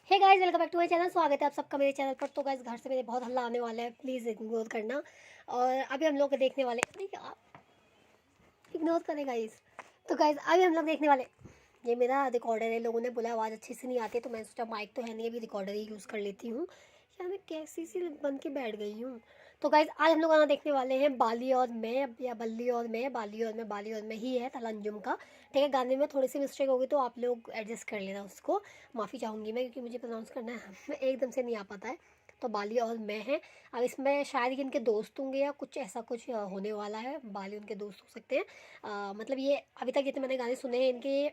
Hey guys, welcome back to my channel. स्वागत है आप सबका मेरे चैनल पर। तो गाइस, घर से मेरे बहुत हल्ला आने वाला है, प्लीज़ इग्नोर करना। और अभी हम लोग देखने वाले, इग्नोर करें गाइस। तो गाइस, अभी हम लोग देखने वाले, ये मेरा रिकॉर्डर है। लोगों ने बोला आवाज़ अच्छे से नहीं आती, तो मैंने सोचा माइक तो है नहीं, अभी रिकॉर्डर ही यूज़ कर लेती हूँ। यार मैं कैसी सी बन के बैठ गई हूँ। तो गाइस, आज हम लोग गाना देखने वाले हैं बाली और मैं, या बल्ली और मैं, बाली और मैं ही है तलंजुम का। ठीक है, गाने में थोड़ी सी मिस्टेक होगी तो आप लोग एडजस्ट कर लेना उसको। माफ़ी चाहूँगी मैं, क्योंकि मुझे प्रोनाउंस करना है एकदम से नहीं आ पाता है। तो बाली और मैं है। अब इसमें शायद इनके दोस्त होंगे या कुछ ऐसा कुछ होने वाला है। बाली उनके दोस्त हो सकते हैं। मतलब ये अभी तक जितने मैंने गाने सुने हैं इनके,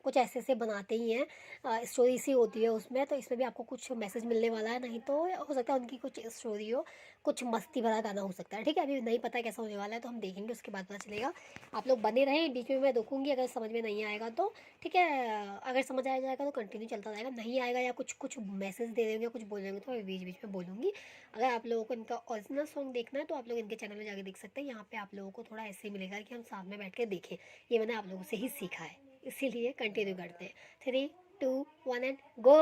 कुछ ऐसे ऐसे बनाते ही हैं। स्टोरी सी होती है उसमें, तो इसमें भी आपको कुछ मैसेज मिलने वाला है। नहीं तो हो सकता है उनकी कुछ स्टोरी हो, कुछ मस्ती भरा गाना हो सकता है। ठीक है, अभी नहीं पता कैसा होने वाला है, तो हम देखेंगे, उसके बाद पता चलेगा। आप लोग बने रहें, बीच में मैं रोकूंगी अगर समझ में नहीं आएगा तो। ठीक है, अगर समझ आ जाएगा तो कंटिन्यू चलता रहेगा, नहीं आएगा या कुछ कुछ मैसेज दे देंगे, कुछ बोलेंगे, तो मैं बीच बीच में बोलूँगी। अगर आप लोगों को इनका ओरिजिनल सॉन्ग देखना है तो आप लोग इनके चैनल में जाके देख सकते हैं। यहाँ पे आप लोगों को थोड़ा ऐसे ही मिलेगा कि हम साथ में बैठ के देखें। ये मैंने आप लोगों से ही सीखा है, इसीलिए कंटिन्यू करते हैं। 3, 2, 1 एंड गो।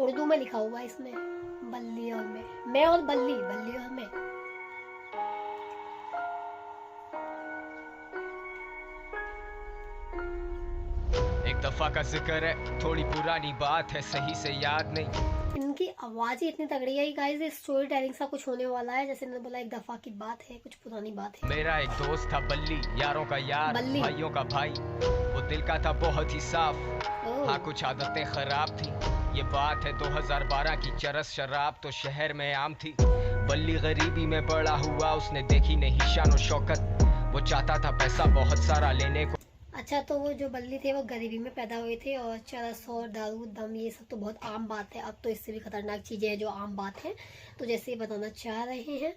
उर्दू में लिखा हुआ है इसमें, बल्ली और मैं और बल्ली, बल्ली और मैं। एक दफा का जिक्र है, थोड़ी पुरानी बात है, सही से याद नहीं। इनकी आवाज ही इतनी तगड़ी है गाइस, स्टोरी टेलिंग सा कुछ होने वाला है। जैसे मैंने बोला, एक दफा की बात है, कुछ पुरानी बात है। मेरा एक दोस्त था बल्ली, यारों का यार, बल्ली। भाइयों का भाई। वो दिल का था बहुत ही साफ। ओह। हाँ, कुछ आदतें खराब थी। ये बात है 2012 की। चरस शराब तो शहर में आम थी। बल्ली गरीबी में बड़ा हुआ, उसने देखी नहीं शान और शौकत। वो चाहता था पैसा बहुत सारा लेने को। अच्छा, तो वो जो बल्ली थे वो गरीबी में पैदा हुए थे, और चरस और दारू दम ये सब तो बहुत आम बात है। अब तो इससे भी खतरनाक चीज़ें हैं जो आम बात है। तो जैसे ये बताना चाह रहे हैं,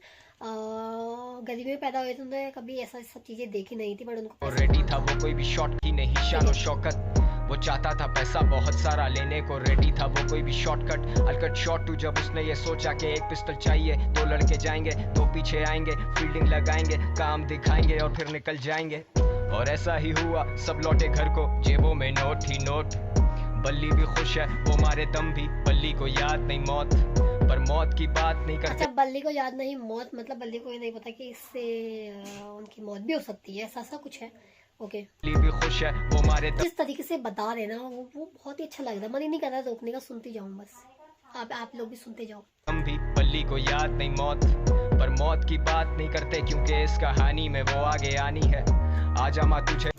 गरीबी में पैदा हुए थे, उन्होंने कभी ऐसा सब चीज़ें देखी नहीं थी, बट उनको रेडी था वो, कोई भी शॉर्ट की नहीं शान और शौकत। वो चाहता था पैसा बहुत सारा लेने को, रेडी था वो, कोई भी शॉर्टकट अलकट शॉट टू। जब उसने ये सोचा कि एक पिस्टल चाहिए, दो लड़के जाएंगे, दो पीछे आएंगे, फील्डिंग लगाएंगे, काम दिखाएंगे और फिर निकल जाएंगे। और ऐसा ही हुआ, सब लौटे घर को, जेबों में नोट ही नोट। बल्ली भी खुश है, वो मारे दम भी, बल्ली को याद नहीं मौत, पर मौत की बात नहीं करते। अच्छा, बल्ली को याद नहीं मौत, मतलब बल्ली को ये नहीं पता कि इससे उनकी मौत भी हो सकती है, ऐसा सा कुछ है। ओके। बल्ली भी खुश है, वो मारे दम। जिस तरीके से बता रहे ना, वो बहुत ही अच्छा लग रहा है। मन ही नहीं कर रहा रोकने का, सुनती जाऊं बस। आप लोग भी सुनते जाओ। हम भी, बल्ली को याद नहीं मौत, पर मौत की बात नहीं करते, क्योंकि इस कहानी में वो आगे आनी है। आजा माँ तुझे,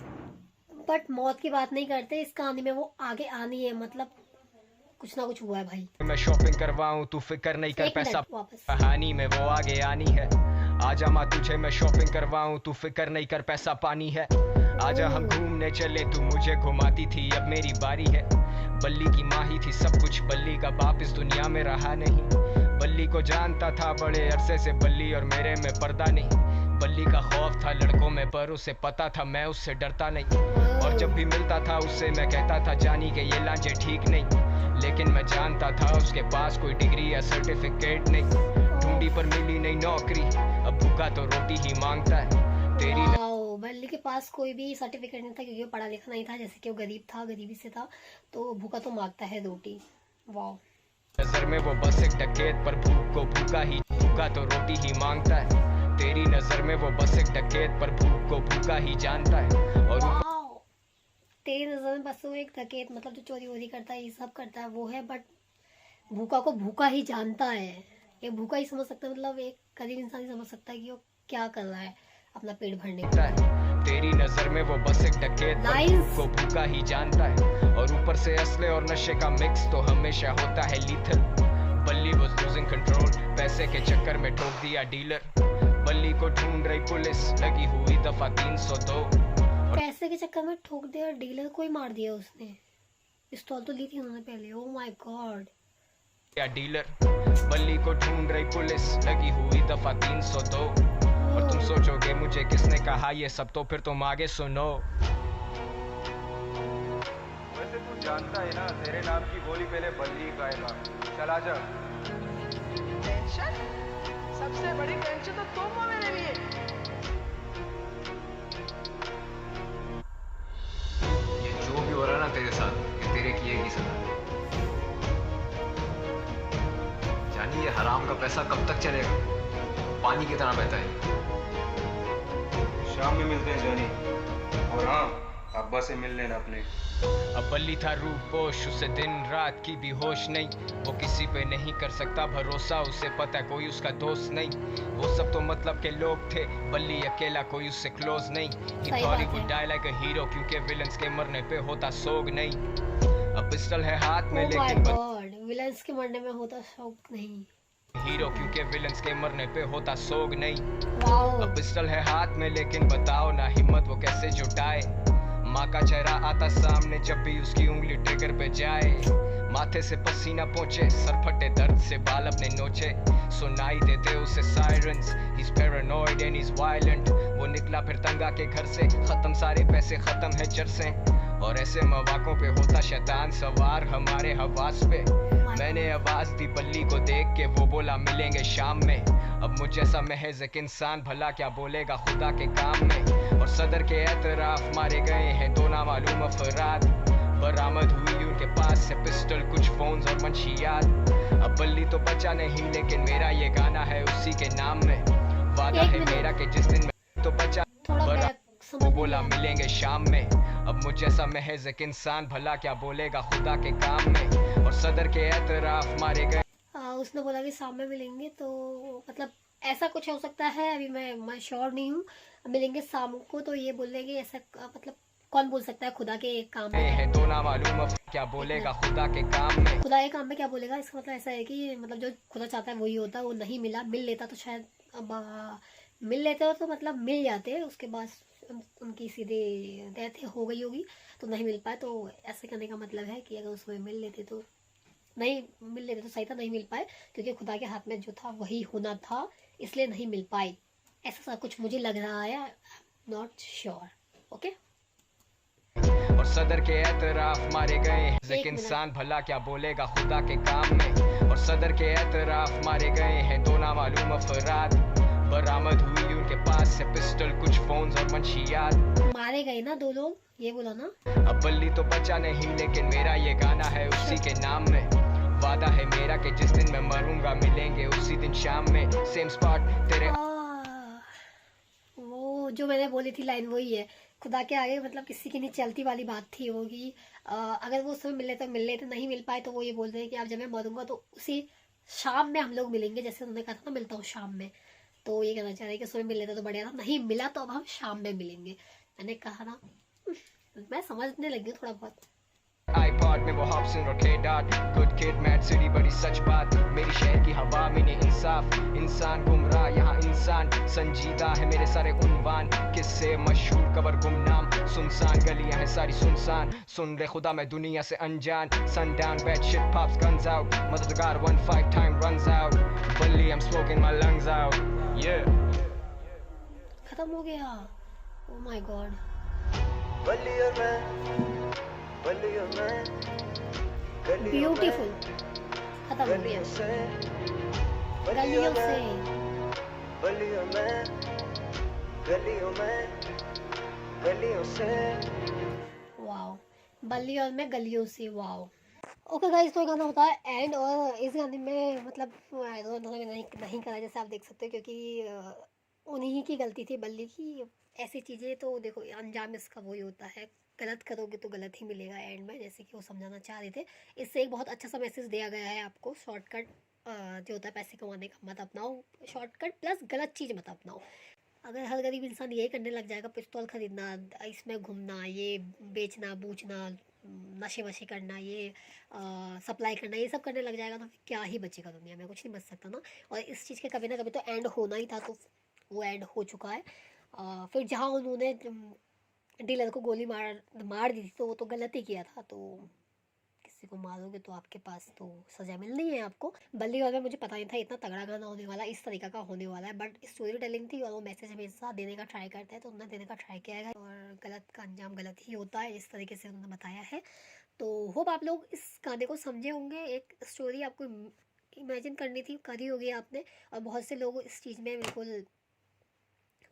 बट मौत की बात नहीं करते, इस कहानी में वो आगे आनी है, मतलब कुछ ना कुछ हुआ है भाई। मैं शॉपिंग करवाऊं, तू फिक्र नहीं कर, एक पैसा मिनट, वापस। कहानी में वो आगे आनी है। आजा माँ तुझे मैं शॉपिंग करवाऊं, तू फिक्र नहीं कर, पैसा पानी है। आजा हम घूमने चले, तू मुझे घुमाती थी, अब मेरी बारी है। बल्ली की माँ ही थी सब कुछ, बल्ली का बाप इस दुनिया में रहा नहीं। बल्ली को जानता था बड़े अरसे से, बल्ली और मेरे में पर्दा नहीं। बल्ली का खौफ था लड़कों में, पर उसे पता था मैं उससे डरता नहीं। और जब भी मिलता था उससे मैं कहता था, जानी के ये लांचे ठीक नहीं। लेकिन मैं जानता था उसके पास कोई डिग्री या सर्टिफिकेट नहीं। ढूंढी पर मिली नहीं नौकरी, अब भूखा तो रोटी ही मांगता है। तेरी वाओ, बल्ली के पास कोई भी सर्टिफिकेट नहीं था, क्योंकि वो पढ़ा लिखा नहीं था। जैसे कि वो गरीब था, गरीबी से था, तो भूखा तो मांगता है रोटी। वाओ। नजर में वो बस एक डकैत, पर भूख को भूखा तो रोटी ही मांगता है। तेरी नजर में वो बस एक डकैत, पर भूख को भूखा ही जानता है। और वाओ, तेरी नजर में बस वो एक डकैत, मतलब जो चोरी वोरी करता है, ये सब करता है वो है, बट भूखा को भूखा ही जानता है। ये भूखा ही समझ सकता है, मतलब एक गरीब इंसान ही समझ सकता है कि वो क्या कर रहा है अपना पेट भरने के लिए। तेरी नजर में वो बस एक डकैत, पर भूख को भूखा ही जानता है। और ऊपर से असले और नशे का मिक्स तो हमेशा होता है लीथल। बल्ली वाज लूजिंग कंट्रोल, पैसे के चक्कर में ठोक दिया डीलर। बल्ली को ढूंढ रही पुलिस, लगी हुई दफा 302। पैसे के चक्कर में ठोक दिया डीलर को ही मार दिया उसने। पिस्तौल तो ली थी उन्होंने पहले। Oh my God. या डीलर, बल्ली को ढूंढ रही पुलिस, लगी हुई दफा 302। और तुम सोचोगे मुझे किसने कहा ये सब, तो फिर तुम आगे सुनो। वैसे तू जानता है ना, तेरे नाम की गोली पहले बल्ली खाएगा। चला जा। टेंशन? सबसे बड़ी टेंशन तो तुम हो मेरे लिए। ये जो भी हो रहा है ये हराम का पैसा कब तक चलेगा? पानी की तरह बहता है। शाम में मिलते हैं जॉनी। और हाँ, अब्बा से मिल लेना अपने। अब बल्ली था रूपोश, उसे दिन रात की भी होश नहीं। वो किसी पे नहीं कर सकता भरोसा, उसे पता है कोई उसका दोस्त नहीं। वो सब तो मतलब के लोग थे, बल्ली अकेला कोई उससे क्लोज नहीं। He सही thought he बात would है। die like a hero, क्योंकि विलन्स के मरने पे होता सोग नहीं। अब पिस्टल है हाथ में ओ माय लेकिन गॉड, विलन्स के मरने में होता शौक नहीं। हीरो, क्योंकि विलन्स के मरने पे होता सोग नहीं। वाओ, अब पिस्टल है हाथ में लेकिन बताओ ना हिम्मत वो कैसे जुटाए। माँ का चेहरा आता सामने जब भी उसकी उंगली ट्रिगर पे जाए। माथे से पसीना पहुंचे, सर फटे दर्द से बाल अपने नोचे। सुनाई देते उसे sirens, he's paranoid and he's violent। वो निकला फिर तंगा के घर से, खत्म सारे पैसे, खत्म है चरसें। और ऐसे मौकों पे होता शैतान सवार हमारे हवास पे। मैंने आवाज दी बल्ली को देख के, वो बोला मिलेंगे शाम में। अब मुझ जैसा महज एक इंसान भला क्या बोलेगा खुदा के काम में। और सदर के एतराफ मारे गए हैं दो नामालूम अफराद। बरामद हुई उनके पास से पिस्टल, कुछ फोन्स और मंशियात। अब बल्ली तो बचा नहीं लेकिन मेरा ये गाना है उसी के नाम में। वादा एक है मिनट। मेरा कि जिस दिन मैं तो बचा थोड़ा बरा बैक समझ वो नहीं बोला आया। मिलेंगे शाम में। अब मुझ जैसा महज एक इंसान भला क्या बोलेगा खुदा के काम में। और सदर के एतराफ मारे गए। उसने बोला कि शाम में मिलेंगे, तो मतलब ऐसा कुछ हो सकता है, अभी मैं श्योर नहीं हूँ। मिलेंगे शाम को, तो ये बोलेंगे ऐसा मतलब कौन बोल सकता है खुदा के काम में हैं दो नामालूम क्या बोलेगा खुदा के काम में। खुदा के काम में क्या बोलेगा, इसका मतलब ऐसा है कि मतलब जो खुदा चाहता है वही होता है। वो नहीं मिला, मिल लेता तो शायद अब मिल लेते हो तो मतलब मिल जाते, उसके बाद उनकी सीधे डेथ हो गई होगी तो नहीं मिल पाए। तो ऐसे करने का मतलब है कि अगर उसमें मिल लेते तो नहीं मिल लेते तो सही था, नहीं मिल पाए क्योंकि खुदा के हाथ में जो था वही होना था, इसलिए नहीं मिल पाए। ऐसा सा कुछ मुझे लग रहा है, नॉट श्योर। ओके, और सदर के एतराफ मारे गए हैं एक मिनट। इंसान भला क्या बोलेगा खुदा के काम में। और सदर के एतराफ मारे गए हैं दो नामालूम अफराद। बरामद हुई उनके पास से पिस्टल, कुछ फोन्स और मंशियात। मारे गए ना दो लोग, ये बोला ना। अब बल्ली तो बचा नहीं लेकिन मेरा ये गाना है उसी के नाम में। वादा है मेरा कि जिस दिन मैं मरूंगा मिलेंगे उसी दिन शाम में, सेम स्पॉट तेरे। वो जो मैंने बोली थी लाइन वही है, खुदा के आगे मतलब किसी की नहीं चलती वाली बात थी वो कि अगर वो उस समय मिल लेते नहीं मिल पाए तो वो ये बोल रहे हैं कि अब जब मैं मरूंगा तो उसी शाम में हम लोग मिलेंगे, जैसे उन्होंने कहा था ना मिलता हूँ शाम में। तो ये कहना चाह रहे हैं कि उस समय मिल लेता तो बढ़िया था, नहीं मिला तो अब हम शाम में मिलेंगे। मैंने कहा ना मैं समझने लगी हूँ थोड़ा बहुत। आईपॉड में वो हॉब्सन और के dot, good kid mad city बड़ी सच बात। मेरी शहर की हवा में ने इंसाफ, इंसान गुमराह यहाँ इंसान संजीदा है मेरे सारे उन्वान। किससे मशहूर कबर गुमनाम, सुनसान गलियां हैं सारी सुनसान। सुन ले खुदा मैं दुनिया से अनजान, sundown bad shit pops guns out, मददगार 1-5 टाइम रन्स आउट, बल्ली I am smoking my lungs out. ये खत्म हो गया, ओ माय गॉड। ब्यूटीफुल, खत्म हो गया। गलियों से वाओ, बल्लियों में गलियों से, वाओ। ओके गाइस, तो ये गाना होता है एंड, और इस गाने में मतलब नहीं करा जैसे आप देख सकते हो, क्योंकि उन्हीं की गलती थी, बल्ली की। ऐसी चीज़ें तो देखो अंजाम इसका वही होता है, गलत करोगे तो गलत ही मिलेगा एंड में, जैसे कि वो समझाना चाह रहे थे। इससे एक बहुत अच्छा सा मैसेज दिया गया है आपको, शॉर्टकट जो होता है पैसे कमाने का मत अपनाओ, शॉर्टकट प्लस गलत चीज़ मत अपनाओ। अगर हर गरीब इंसान यही करने लग जाएगा, पिस्तौल खरीदना, इसमें घूमना, ये बेचना बूचना, नशे वशे करना, ये सप्लाई करना, ये सब करने लग जाएगा तो फिर क्या ही बचेगा दुनिया में, कुछ नहीं बच सकता ना। और इस चीज़ के कभी ना कभी तो एंड होना ही था, तो वो एंड हो चुका है। फिर जहाँ उन्होंने डीलर को गोली मार दी थी तो वो तो गलत ही किया था, तो किसी को मारोगे तो आपके पास तो सज़ा मिलनी है आपको। बल्ली वाला मुझे पता नहीं था इतना तगड़ा गाना होने वाला, इस तरीका का होने वाला है, बट स्टोरी टेलिंग थी और वो मैसेज हमेशा देने का ट्राई करता है, तो उन्होंने देने का ट्राई किया है और गलत का अंजाम गलत ही होता है, इस तरीके से उन्होंने बताया है। तो होप आप लोग इस गाने को समझे होंगे, एक स्टोरी आपको इमेजिन करनी थी, करी होगी आपने, और बहुत से लोग इस चीज़ में बिल्कुल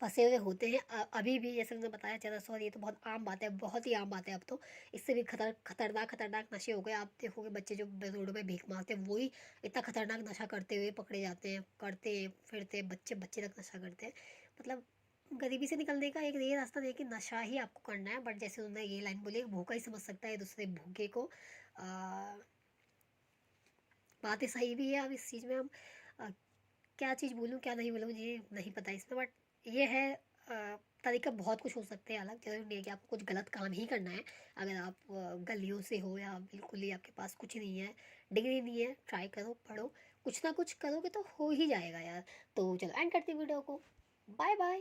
फंसे हुए होते हैं अभी भी। जैसे मैंने बताया चरस और ये तो बहुत आम बात है, बहुत ही आम बात है अब तो। इससे भी खतरनाक नशे हो गए। आप देखोगे बच्चे जो रोडों पे भीख मांगते हैं वही इतना खतरनाक नशा करते हुए पकड़े जाते हैं, करते हैं फिरते बच्चे बच्चे तक नशा करते हैं। मतलब गरीबी से निकलने का एक ये रास्ता नहीं है कि नशा ही आपको करना है, बट जैसे उन्होंने ये लाइन बोली, भूखा ही समझ सकता है दूसरे भूखे को। बातें सही भी है। अब इस चीज़ में हम क्या चीज़ बोलूँ क्या नहीं बोलूँ मुझे नहीं पता इसमें, बट ये है तरीका बहुत कुछ हो सकते हैं अलग। जरूरी नहीं है कि आपको कुछ गलत काम ही करना है। अगर आप गलियों से हो या बिल्कुल ही आपके पास कुछ नहीं है, डिग्री नहीं है, ट्राई करो, पढ़ो, कुछ ना कुछ करोगे तो हो ही जाएगा यार। तो चलो एंड करते हैं वीडियो को। Bye bye.